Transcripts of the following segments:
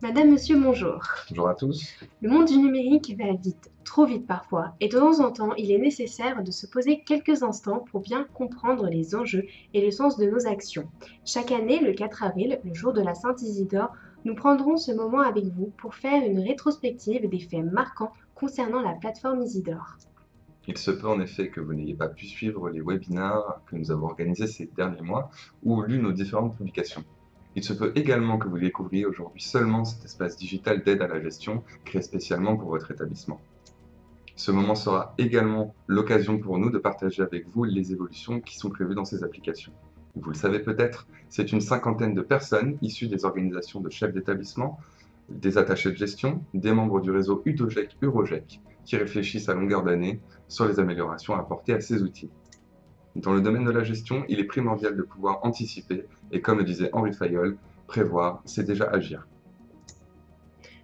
Madame, monsieur, bonjour. Bonjour à tous. Le monde du numérique va vite, trop vite parfois, et de temps en temps, il est nécessaire de se poser quelques instants pour bien comprendre les enjeux et le sens de nos actions. Chaque année, le 4 avril, le jour de la Saint-Isidore, nous prendrons ce moment avec vous pour faire une rétrospective des faits marquants concernant la plateforme Isidore. Il se peut en effet que vous n'ayez pas pu suivre les webinaires que nous avons organisés ces derniers mois ou lu nos différentes publications. Il se peut également que vous découvriez aujourd'hui seulement cet espace digital d'aide à la gestion créé spécialement pour votre établissement. Ce moment sera également l'occasion pour nous de partager avec vous les évolutions qui sont prévues dans ces applications. Vous le savez peut-être, c'est une cinquantaine de personnes issues des organisations de chefs d'établissement, des attachés de gestion, des membres du réseau UDOGEC-Urogec qui réfléchissent à longueur d'année sur les améliorations à apporter à ces outils. Dans le domaine de la gestion, il est primordial de pouvoir anticiper et, comme le disait Henri Fayol, prévoir, c'est déjà agir.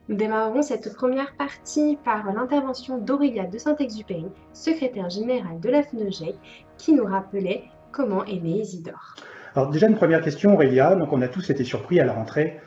Nous démarrerons cette première partie par l'intervention d'Aurélia de Saint-Exupéry, secrétaire générale de la FNOGEC, qui nous rappelait comment est né Isidore. Alors déjà une première question Aurélia, donc on a tous été surpris à la rentrée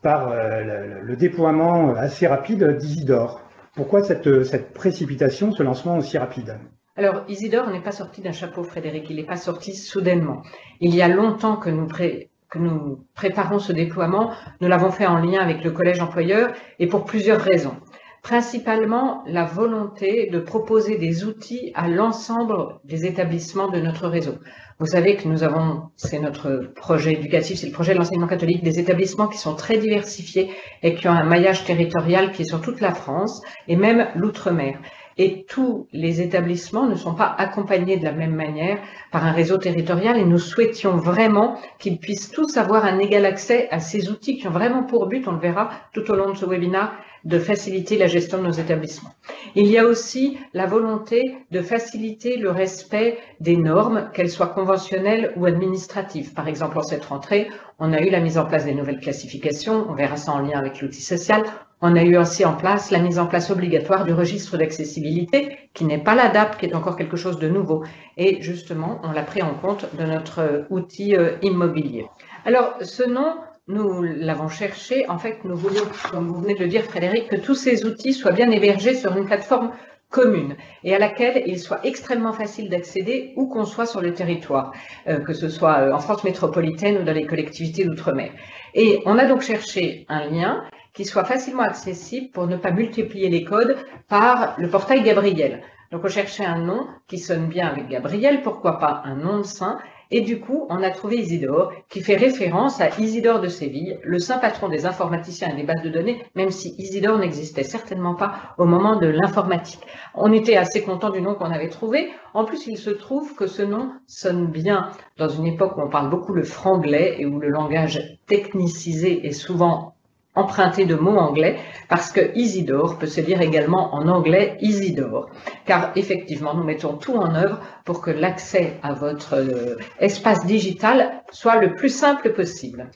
par le déploiement assez rapide d'Isidore. Pourquoi cette précipitation, ce lancement aussi rapide? Alors, Isidore n'est pas sorti d'un chapeau, Frédéric, il n'est pas sorti soudainement. Il y a longtemps que nous préparons ce déploiement. Nous l'avons fait en lien avec le collège employeur et pour plusieurs raisons. Principalement, la volonté de proposer des outils à l'ensemble des établissements de notre réseau. Vous savez que c'est notre projet éducatif, c'est le projet de l'enseignement catholique, des établissements qui sont très diversifiés et qui ont un maillage territorial qui est sur toute la France et même l'outre-mer. Et tous les établissements ne sont pas accompagnés de la même manière par un réseau territorial et nous souhaitions vraiment qu'ils puissent tous avoir un égal accès à ces outils qui ont vraiment pour but, on le verra tout au long de ce webinaire, de faciliter la gestion de nos établissements. Il y a aussi la volonté de faciliter le respect des normes, qu'elles soient conventionnelles ou administratives. Par exemple, en cette rentrée, on a eu la mise en place des nouvelles classifications, on verra ça en lien avec l'outil social. On a eu aussi en place la mise en place obligatoire du registre d'accessibilité, qui n'est pas l'ADAP, qui est encore quelque chose de nouveau. Et justement, on l'a pris en compte de notre outil immobilier. Alors, ce nom, nous l'avons cherché. En fait, nous voulions, comme vous venez de le dire, Frédéric, que tous ces outils soient bien hébergés sur une plateforme commune et à laquelle il soit extrêmement facile d'accéder où qu'on soit sur le territoire, que ce soit en France métropolitaine ou dans les collectivités d'outre-mer. Et on a donc cherché un lien qui soit facilement accessible pour ne pas multiplier les codes par le portail Gabriel. Donc on cherchait un nom qui sonne bien avec Gabriel, pourquoi pas un nom de saint, et du coup on a trouvé Isidore qui fait référence à Isidore de Séville, le saint patron des informaticiens et des bases de données, même si Isidore n'existait certainement pas au moment de l'informatique. On était assez contents du nom qu'on avait trouvé. En plus, il se trouve que ce nom sonne bien dans une époque où on parle beaucoup le franglais et où le langage technicisé est souvent emprunté de mots anglais, parce que Isidore peut se lire également en anglais Isidore, car effectivement nous mettons tout en œuvre pour que l'accès à votre espace digital soit le plus simple possible.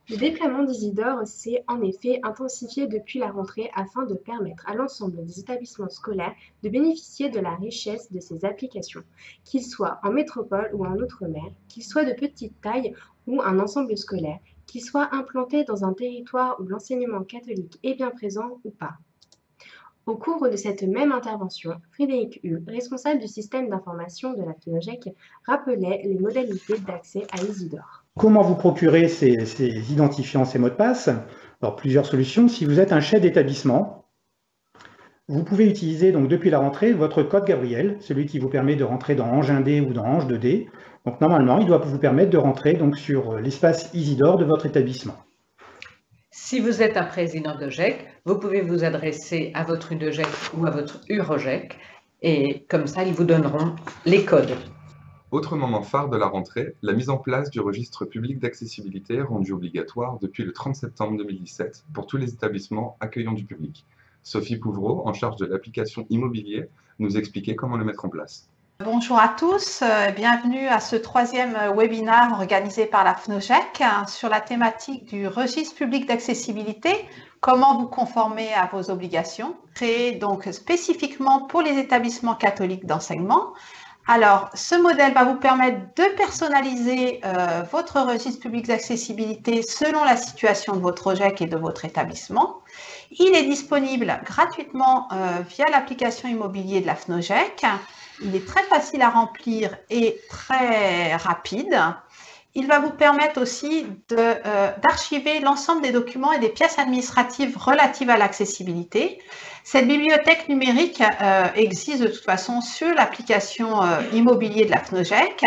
Le déploiement d'Isidore s'est en effet intensifié depuis la rentrée afin de permettre à l'ensemble des établissements scolaires de bénéficier de la richesse de ces applications, qu'ils soient en métropole ou en outre-mer, qu'ils soient de petite taille ou un ensemble scolaire, qu'ils soient implantés dans un territoire où l'enseignement catholique est bien présent ou pas. Au cours de cette même intervention, Frédéric Hu, responsable du système d'information de la FNOGEC, rappelait les modalités d'accès à Isidore. Comment vous procurer ces identifiants, ces mots de passe? Alors plusieurs solutions. Si vous êtes un chef d'établissement, vous pouvez utiliser donc depuis la rentrée votre code Gabriel, celui qui vous permet de rentrer dans Ange 1D ou dans Ange 2D. Donc normalement, il doit vous permettre de rentrer donc sur l'espace Isidore de votre établissement. Si vous êtes un président d'OGEC, vous pouvez vous adresser à votre UDOGEC ou à votre UROGEC et comme ça, ils vous donneront les codes. Autre moment phare de la rentrée, la mise en place du registre public d'accessibilité rendu obligatoire depuis le 30 septembre 2017 pour tous les établissements accueillant du public. Sophie Pouvreau, en charge de l'application immobilier, nous expliquait comment le mettre en place. Bonjour à tous, bienvenue à ce troisième webinaire organisé par la FNOGEC sur la thématique du registre public d'accessibilité, comment vous conformer à vos obligations, créé donc spécifiquement pour les établissements catholiques d'enseignement. Alors, ce modèle va vous permettre de personnaliser votre registre public d'accessibilité selon la situation de votre ROGEC et de votre établissement. Il est disponible gratuitement via l'application immobilier de la FNOGEC. Il est très facile à remplir et très rapide. Il va vous permettre aussi d'archiver l'ensemble des documents et des pièces administratives relatives à l'accessibilité. Cette bibliothèque numérique existe de toute façon sur l'application immobilier de la FNOGEC.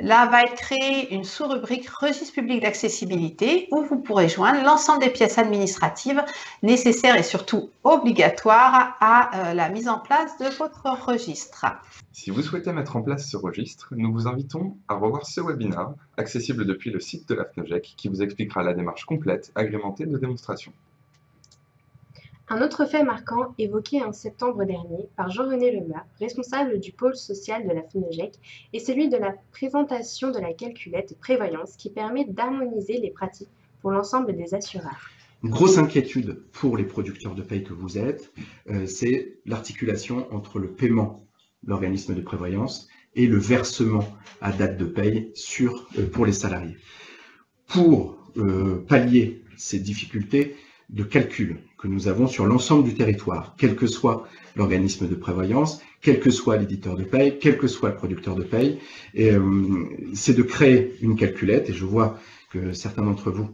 Là va être créée une sous-rubrique registre public d'accessibilité où vous pourrez joindre l'ensemble des pièces administratives nécessaires et surtout obligatoires à la mise en place de votre registre. Si vous souhaitez mettre en place ce registre, nous vous invitons à revoir ce webinaire, accessible depuis le site de la FNOGEC, qui vous expliquera la démarche complète, agrémentée de démonstration. Un autre fait marquant évoqué en septembre dernier par Jean-René Lemeur, responsable du pôle social de la FNOGEC, est celui de la présentation de la calculette prévoyance qui permet d'harmoniser les pratiques pour l'ensemble des assureurs. Une grosse inquiétude pour les producteurs de paye que vous êtes, c'est l'articulation entre le paiement de l'organisme de prévoyance et le versement à date de paye pour les salariés. Pour pallier ces difficultés de calcul que nous avons sur l'ensemble du territoire, quel que soit l'organisme de prévoyance, quel que soit l'éditeur de paye, quel que soit le producteur de paye, c'est de créer une calculette, et je vois que certains d'entre vous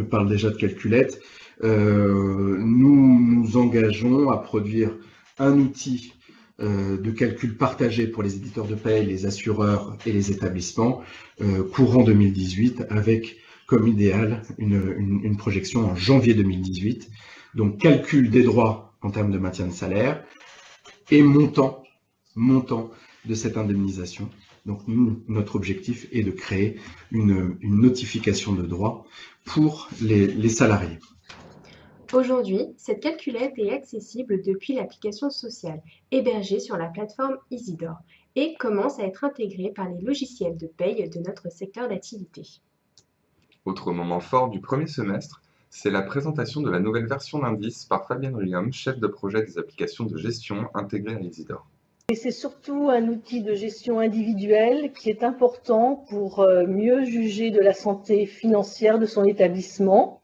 parlent déjà de calculette. Nous nous engageons à produire un outil de calcul partagé pour les éditeurs de paye, les assureurs et les établissements courant 2018 avec comme idéal une projection en janvier 2018. Donc calcul des droits en termes de maintien de salaire et montant de cette indemnisation. Donc notre objectif est de créer une notification de droits pour les salariés. Aujourd'hui, cette calculette est accessible depuis l'application sociale, hébergée sur la plateforme Isidore, et commence à être intégrée par les logiciels de paye de notre secteur d'activité. Autre moment fort du premier semestre, c'est la présentation de la nouvelle version d'Indice par Fabienne Riom, chef de projet des applications de gestion intégrées à Isidore. Et c'est surtout un outil de gestion individuelle qui est important pour mieux juger de la santé financière de son établissement.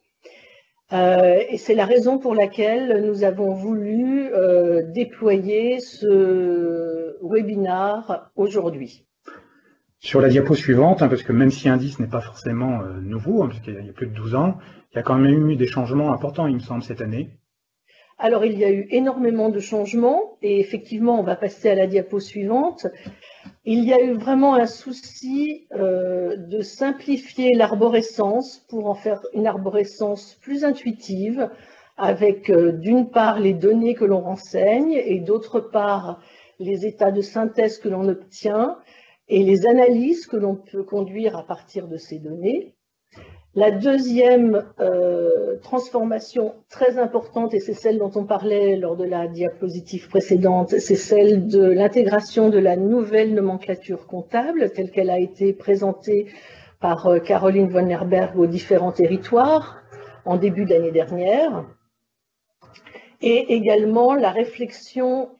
Et c'est la raison pour laquelle nous avons voulu déployer ce webinaire aujourd'hui. Sur la diapo suivante, parce que même si Indice n'est pas forcément nouveau, parce qu'il y a plus de 12 ans, il y a quand même eu des changements importants, il me semble, cette année. Alors, il y a eu énormément de changements et effectivement, on va passer à la diapo suivante. Il y a eu vraiment un souci de simplifier l'arborescence pour en faire une arborescence plus intuitive avec d'une part les données que l'on renseigne et d'autre part les états de synthèse que l'on obtient et les analyses que l'on peut conduire à partir de ces données. La deuxième transformation très importante, et c'est celle dont on parlait lors de la diapositive précédente, c'est celle de l'intégration de la nouvelle nomenclature comptable telle qu'elle a été présentée par Caroline Vonnerberg aux différents territoires en début d'année dernière. Et également la réflexion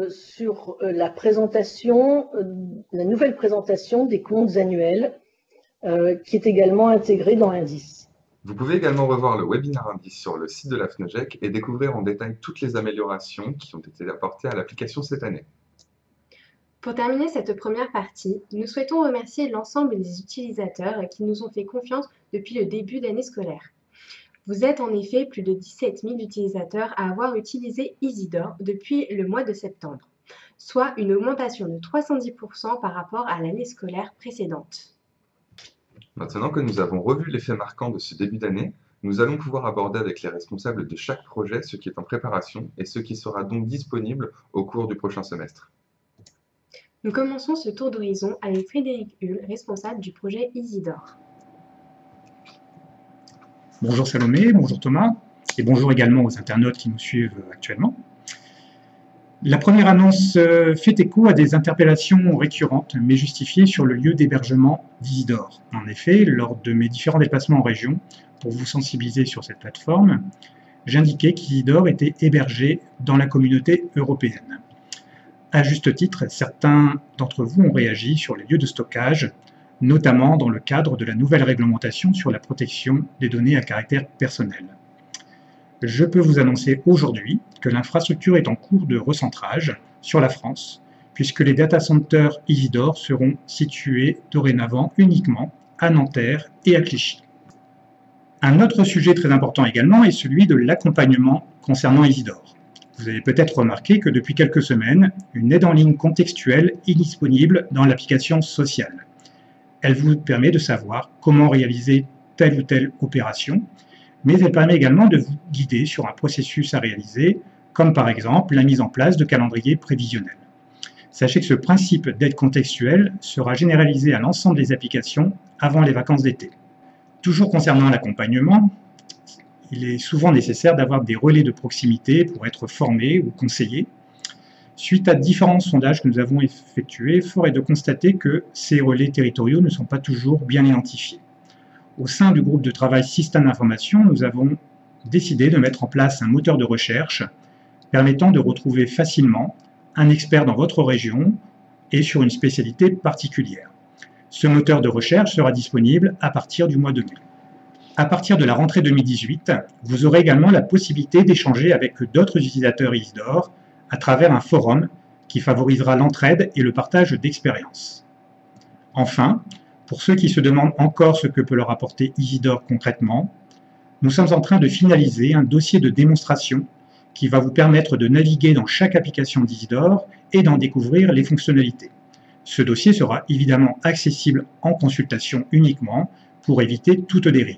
sur la présentation, la nouvelle présentation des comptes annuels qui est également intégrée dans Indice. Vous pouvez également revoir le webinaire Indice sur le site de la FNOGEC et découvrir en détail toutes les améliorations qui ont été apportées à l'application cette année. Pour terminer cette première partie, nous souhaitons remercier l'ensemble des utilisateurs qui nous ont fait confiance depuis le début d'année scolaire. Vous êtes en effet plus de 17 000 utilisateurs à avoir utilisé Isidore depuis le mois de septembre, soit une augmentation de 310% par rapport à l'année scolaire précédente. Maintenant que nous avons revu les faits marquants de ce début d'année, nous allons pouvoir aborder avec les responsables de chaque projet ce qui est en préparation et ce qui sera donc disponible au cours du prochain semestre. Nous commençons ce tour d'horizon avec Frédéric Hull, responsable du projet Isidore. Bonjour Salomé, bonjour Thomas, et bonjour également aux internautes qui nous suivent actuellement. La première annonce fait écho à des interpellations récurrentes mais justifiées sur le lieu d'hébergement d'Isidore. En effet, lors de mes différents déplacements en région, pour vous sensibiliser sur cette plateforme, j'indiquais qu'Isidore était hébergé dans la communauté européenne. À juste titre, certains d'entre vous ont réagi sur les lieux de stockage, notamment dans le cadre de la nouvelle réglementation sur la protection des données à caractère personnel. Je peux vous annoncer aujourd'hui que l'infrastructure est en cours de recentrage sur la France, puisque les data centers Isidore seront situés dorénavant uniquement à Nanterre et à Clichy. Un autre sujet très important également est celui de l'accompagnement concernant Isidore. Vous avez peut-être remarqué que depuis quelques semaines, une aide en ligne contextuelle est disponible dans l'application sociale. Elle vous permet de savoir comment réaliser telle ou telle opération, mais elle permet également de vous guider sur un processus à réaliser, comme par exemple la mise en place de calendriers prévisionnels. Sachez que ce principe d'aide contextuelle sera généralisé à l'ensemble des applications avant les vacances d'été. Toujours concernant l'accompagnement, il est souvent nécessaire d'avoir des relais de proximité pour être formés ou conseillés. Suite à différents sondages que nous avons effectués, fort est de constater que ces relais territoriaux ne sont pas toujours bien identifiés. Au sein du groupe de travail Système d'information, nous avons décidé de mettre en place un moteur de recherche permettant de retrouver facilement un expert dans votre région et sur une spécialité particulière. Ce moteur de recherche sera disponible à partir du mois de mai. À partir de la rentrée 2018, vous aurez également la possibilité d'échanger avec d'autres utilisateurs Isidore à travers un forum qui favorisera l'entraide et le partage d'expériences. Enfin, pour ceux qui se demandent encore ce que peut leur apporter Isidore concrètement, nous sommes en train de finaliser un dossier de démonstration qui va vous permettre de naviguer dans chaque application d'Isidore et d'en découvrir les fonctionnalités. Ce dossier sera évidemment accessible en consultation uniquement pour éviter toute dérive.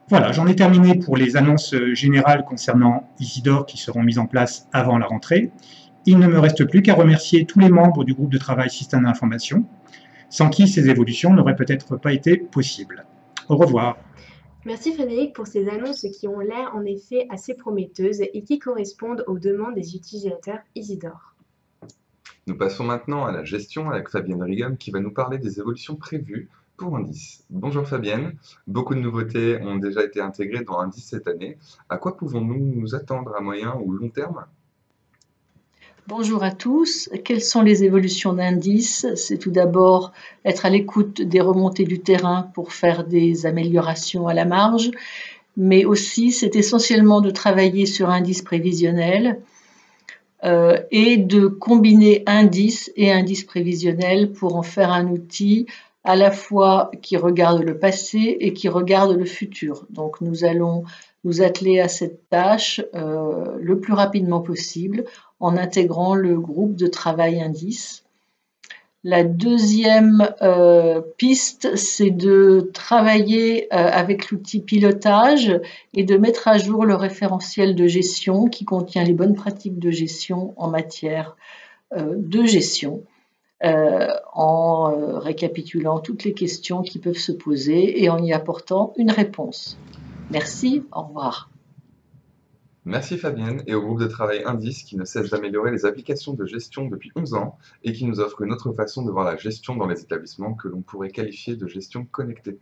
Voilà, j'en ai terminé pour les annonces générales concernant Isidore qui seront mises en place avant la rentrée. Il ne me reste plus qu'à remercier tous les membres du groupe de travail Système d'information, sans qui ces évolutions n'auraient peut-être pas été possibles. Au revoir. Merci Frédéric pour ces annonces qui ont l'air en effet assez prometteuses et qui correspondent aux demandes des utilisateurs Isidore. Nous passons maintenant à la gestion avec Fabienne Rigam qui va nous parler des évolutions prévues pour Indice. Bonjour Fabienne, beaucoup de nouveautés ont déjà été intégrées dans Indice cette année. À quoi pouvons-nous nous attendre à moyen ou long terme ? Bonjour à tous. Quelles sont les évolutions d'Indice? C'est tout d'abord être à l'écoute des remontées du terrain pour faire des améliorations à la marge, mais aussi c'est essentiellement de travailler sur Indice prévisionnel et de combiner Indice et Indice prévisionnel pour en faire un outil à la fois qui regarde le passé et qui regarde le futur. Donc nous allons nous atteler à cette tâche le plus rapidement possible en intégrant le groupe de travail Indice. La deuxième piste, c'est de travailler avec l'outil pilotage et de mettre à jour le référentiel de gestion qui contient les bonnes pratiques de gestion en matière de gestion, en récapitulant toutes les questions qui peuvent se poser et en y apportant une réponse. Merci, au revoir. Merci Fabienne et au groupe de travail Indice qui ne cesse d'améliorer les applications de gestion depuis 11 ans et qui nous offre une autre façon de voir la gestion dans les établissements que l'on pourrait qualifier de gestion connectée.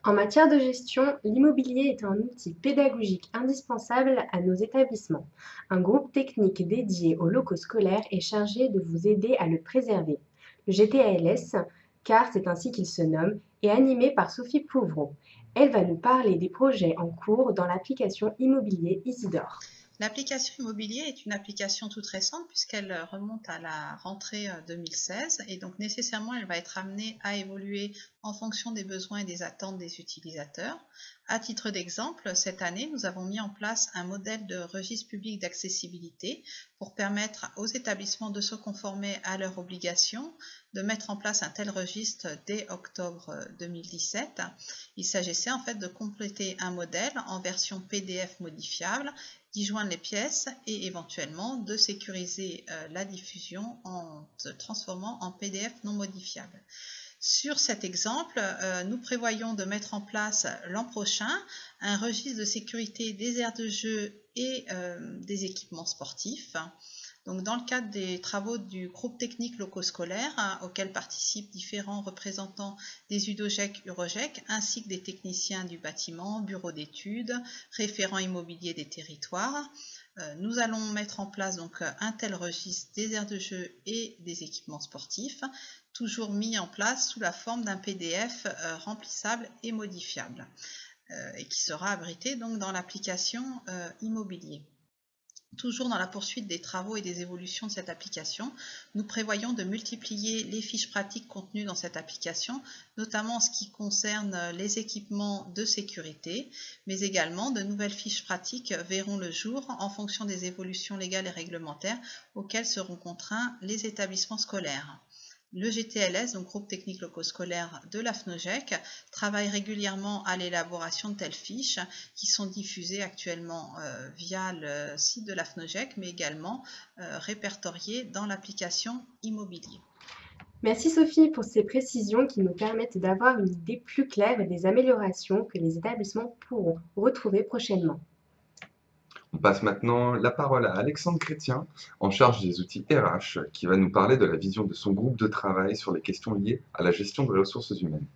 En matière de gestion, l'immobilier est un outil pédagogique indispensable à nos établissements. Un groupe technique dédié aux locaux scolaires est chargé de vous aider à le préserver. Le GTALS, car c'est ainsi qu'il se nomme, est animé par Sophie Pouvreau. Elle va nous parler des projets en cours dans l'application immobilier Isidore. L'application immobilier est une application toute récente puisqu'elle remonte à la rentrée 2016 et donc nécessairement elle va être amenée à évoluer en fonction des besoins et des attentes des utilisateurs. À titre d'exemple, cette année, nous avons mis en place un modèle de registre public d'accessibilité pour permettre aux établissements de se conformer à leurs obligations, de mettre en place un tel registre dès octobre 2017. Il s'agissait en fait de compléter un modèle en version PDF modifiable, d'y joindre les pièces et éventuellement de sécuriser la diffusion en se transformant en PDF non modifiable. Sur cet exemple, nous prévoyons de mettre en place l'an prochain un registre de sécurité des aires de jeu et des équipements sportifs. Donc, dans le cadre des travaux du groupe technique locaux-scolaires, auquel participent différents représentants des UDOGEC, UROGEC, ainsi que des techniciens du bâtiment, bureaux d'études, référents immobiliers des territoires, nous allons mettre en place donc un tel registre des aires de jeu et des équipements sportifs, toujours mis en place sous la forme d'un PDF remplissable et modifiable, et qui sera abrité donc dans l'application Immobilier. Toujours dans la poursuite des travaux et des évolutions de cette application, nous prévoyons de multiplier les fiches pratiques contenues dans cette application, notamment en ce qui concerne les équipements de sécurité, mais également de nouvelles fiches pratiques verront le jour en fonction des évolutions légales et réglementaires auxquelles seront contraints les établissements scolaires. Le GTLS, donc groupe technique locaux-scolaires de la FNOGEC, travaille régulièrement à l'élaboration de telles fiches qui sont diffusées actuellement via le site de la FNOGEC, mais également répertoriées dans l'application Immobilier. Merci Sophie pour ces précisions qui nous permettent d'avoir une idée plus claire des améliorations que les établissements pourront retrouver prochainement. On passe maintenant la parole à Alexandre Chrétien, en charge des outils RH, qui va nous parler de la vision de son groupe de travail sur les questions liées à la gestion des ressources humaines.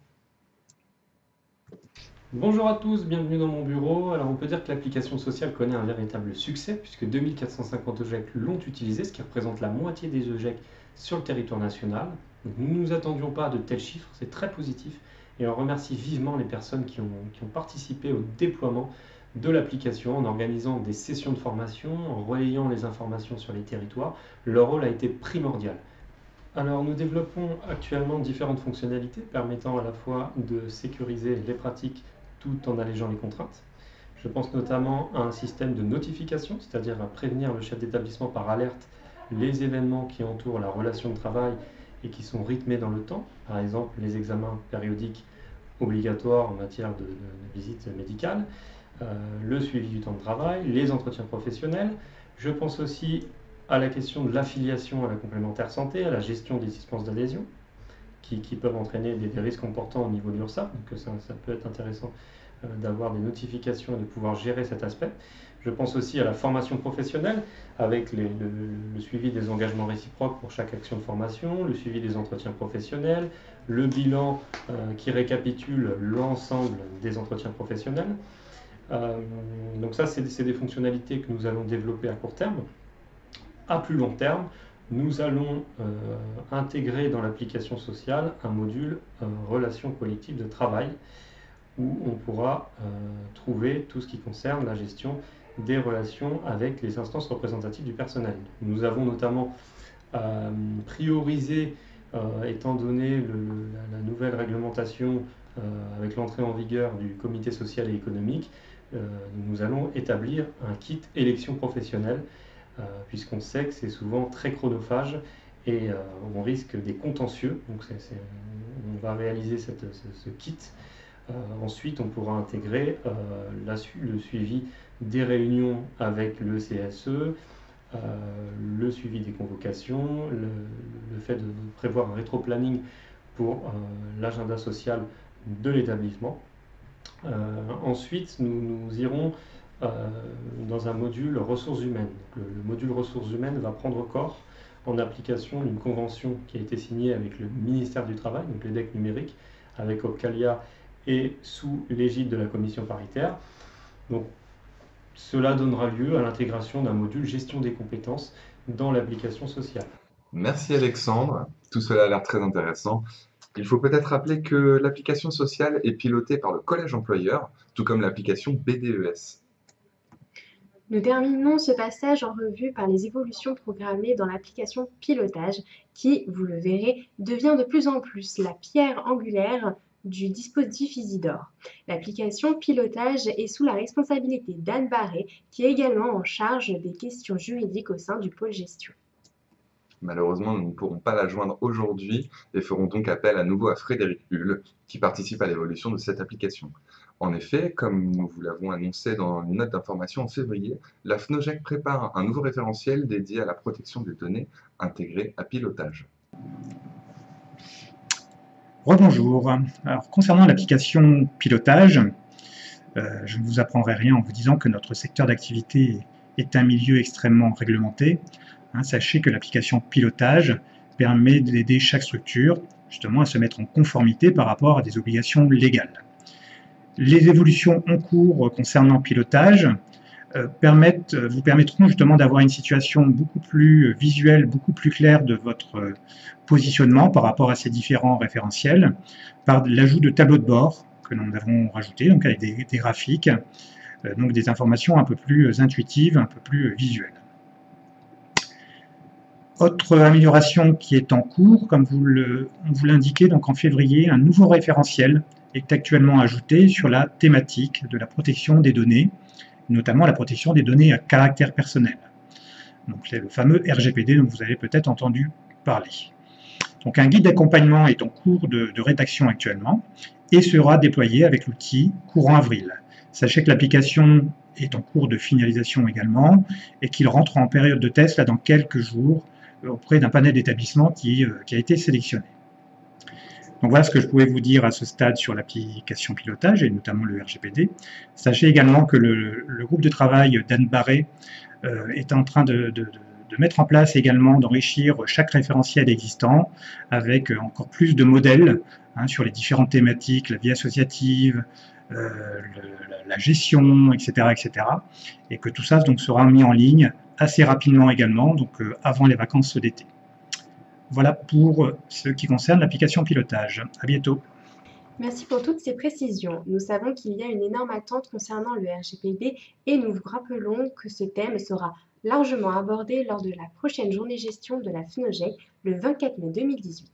Bonjour à tous, bienvenue dans mon bureau. Alors on peut dire que l'application sociale connaît un véritable succès puisque 2450 EGEC l'ont utilisé, ce qui représente la moitié des EGEC sur le territoire national. Donc, nous ne nous attendions pas à de tels chiffres, c'est très positif et on remercie vivement les personnes qui ont participé au déploiement de l'application en organisant des sessions de formation, en relayant les informations sur les territoires. Leur rôle a été primordial. Alors nous développons actuellement différentes fonctionnalités permettant à la fois de sécuriser les pratiques tout en allégeant les contraintes. Je pense notamment à un système de notification, c'est-à-dire à prévenir le chef d'établissement par alerte les événements qui entourent la relation de travail et qui sont rythmés dans le temps, par exemple les examens périodiques obligatoires en matière de visite médicale, le suivi du temps de travail, les entretiens professionnels. Je pense aussi à la question de l'affiliation à la complémentaire santé, à la gestion des dispenses d'adhésion, qui peuvent entraîner des risques importants au niveau de l'URSSAF, donc ça peut être intéressant d'avoir des notifications et de pouvoir gérer cet aspect. Je pense aussi à la formation professionnelle, avec le suivi des engagements réciproques pour chaque action de formation, le suivi des entretiens professionnels, le bilan qui récapitule l'ensemble des entretiens professionnels. Donc ça, c'est des fonctionnalités que nous allons développer à court terme. À plus long terme, nous allons intégrer dans l'application sociale un module relations collectives de travail où on pourra trouver tout ce qui concerne la gestion des relations avec les instances représentatives du personnel. Nous avons notamment priorisé, étant donné la nouvelle réglementation avec l'entrée en vigueur du comité social et économique, nous allons établir un kit élection professionnelle puisqu'on sait que c'est souvent très chronophage et on risque des contentieux. Donc on va réaliser ce kit. Ensuite, on pourra intégrer le suivi des réunions avec le CSE, le suivi des convocations, le fait de prévoir un rétro-planning pour l'agenda social de l'établissement. Ensuite, nous irons dans un module ressources humaines. Le module ressources humaines va prendre corps en application d'une convention qui a été signée avec le ministère du Travail, donc l'EDEC numérique, avec Opcalia et sous l'égide de la commission paritaire. Donc, cela donnera lieu à l'intégration d'un module gestion des compétences dans l'application sociale. Merci Alexandre, tout cela a l'air très intéressant. Il faut peut-être rappeler que l'application sociale est pilotée par le collège employeur, tout comme l'application BDES. Nous terminons ce passage en revue par les évolutions programmées dans l'application Pilotage qui, vous le verrez, devient de plus en plus la pierre angulaire du dispositif Isidore. L'application Pilotage est sous la responsabilité d'Anne Barré, qui est également en charge des questions juridiques au sein du pôle gestion. Malheureusement, nous ne pourrons pas la joindre aujourd'hui et ferons donc appel à nouveau à Frédéric Hull, qui participe à l'évolution de cette application. En effet, comme nous vous l'avons annoncé dans une note d'information en février, la FNOGEC prépare un nouveau référentiel dédié à la protection des données intégré à Pilotage. Rebonjour. Alors, concernant l'application pilotage, je ne vous apprendrai rien en vous disant que notre secteur d'activité est un milieu extrêmement réglementé. Sachez que l'application pilotage permet d'aider chaque structure justement à se mettre en conformité par rapport à des obligations légales. Les évolutions en cours concernant pilotage vous permettront justement d'avoir une situation beaucoup plus visuelle, beaucoup plus claire de votre positionnement par rapport à ces différents référentiels, par l'ajout de tableaux de bord que nous avons rajoutés, donc avec des graphiques, donc des informations un peu plus intuitives, un peu plus visuelles. Autre amélioration qui est en cours, comme on vous l'indiquait, donc en février, un nouveau référentiel est actuellement ajouté sur la thématique de la protection des données, notamment la protection des données à caractère personnel. Donc c'est le fameux RGPD dont vous avez peut-être entendu parler. Donc un guide d'accompagnement est en cours de rédaction actuellement et sera déployé avec l'outil courant avril. Sachez que l'application est en cours de finalisation également et qu'il rentre en période de test là, dans quelques jours auprès d'un panel d'établissements qui a été sélectionné. Donc voilà ce que je pouvais vous dire à ce stade sur l'application pilotage et notamment le RGPD. Sachez également que le groupe de travail d'Anne Barré est en train de mettre en place également, d'enrichir chaque référentiel existant avec encore plus de modèles sur les différentes thématiques, la vie associative, la gestion, etc., etc. Et que tout ça donc, sera mis en ligne assez rapidement également, donc avant les vacances d'été. Voilà pour ce qui concerne l'application pilotage. À bientôt. Merci pour toutes ces précisions. Nous savons qu'il y a une énorme attente concernant le RGPD et nous vous rappelons que ce thème sera largement abordé lors de la prochaine journée gestion de la FNOGEC le 24 mai 2018.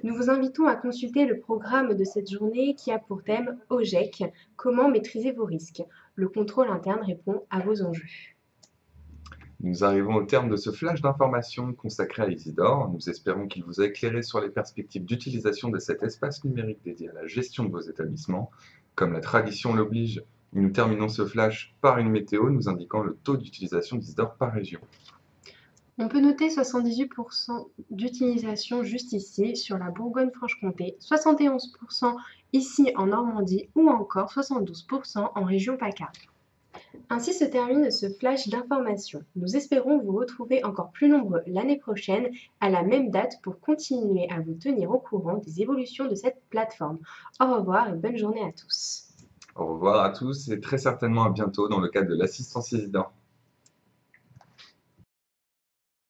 Nous vous invitons à consulter le programme de cette journée qui a pour thème OGEC, comment maîtriser vos risques. Le contrôle interne répond à vos enjeux. Nous arrivons au terme de ce flash d'informations consacré à Isidore. Nous espérons qu'il vous a éclairé sur les perspectives d'utilisation de cet espace numérique dédié à la gestion de vos établissements. Comme la tradition l'oblige, nous terminons ce flash par une météo nous indiquant le taux d'utilisation d'Isidore par région. On peut noter 78% d'utilisation juste ici, sur la Bourgogne-Franche-Comté, 71% ici en Normandie ou encore 72% en région PACA. Ainsi se termine ce flash d'information. Nous espérons vous retrouver encore plus nombreux l'année prochaine à la même date pour continuer à vous tenir au courant des évolutions de cette plateforme. Au revoir et bonne journée à tous. Au revoir à tous et très certainement à bientôt dans le cadre de l'assistance Isidore.